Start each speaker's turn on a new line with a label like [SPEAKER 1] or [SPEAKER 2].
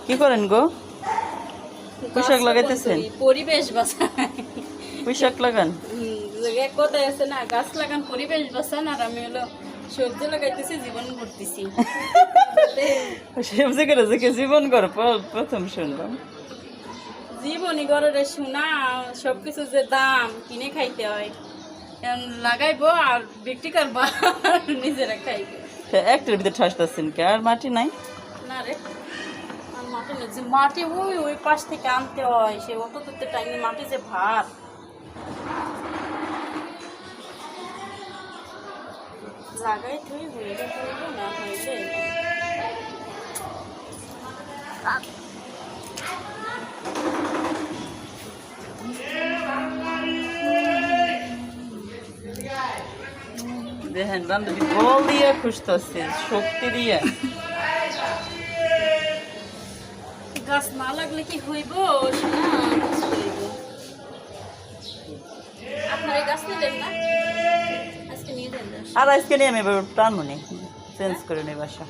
[SPEAKER 1] কি করেন গো? পুঁইশাক লাগাইতেছেন?
[SPEAKER 2] পরিবেশ বাঁচান।
[SPEAKER 1] পুঁইশাক লাগান?
[SPEAKER 2] এক কথায় আছে না, গাছ লাগান পরিবেশ বাঁচান, আর আমি হলো সবজি লাগাইতেছি জীবন করতেছি।
[SPEAKER 1] সবজি করে যে জীবন করো প্রথম শুনলাম।
[SPEAKER 2] জীবনই গড়ে শোনা, সবকিছু যে দাম কিনে খাইতে হয়, এখন লাগাইবো আর বিক্রি করবো আর নিজেরা খাইবো।
[SPEAKER 1] একটার ভিতরে ঠাসতেছেন কে? আর মাটি নাই?
[SPEAKER 2] না রে, আর মাটি নেই, যে মাটি ওই ওই পাশ থেকে আনতে হয়, সে অত দূরতে টাইমে মাটি যে ভাত লাগাই তুই হইলে হইব, না হইলে
[SPEAKER 1] দেখেন বান্ধবী বল দিয়ে খুঁজতেছে, শক্তি দিয়ে।
[SPEAKER 2] গাছ না লাগলে কি হইব? শোনা, কিছু হইব। আপনার এই গাছ নিলেন না? আজকে নিয়ে দেন।
[SPEAKER 1] আর আজকে নিয়ে আমি এবার টানবো নি, চেঞ্জ করে নেই বাসা।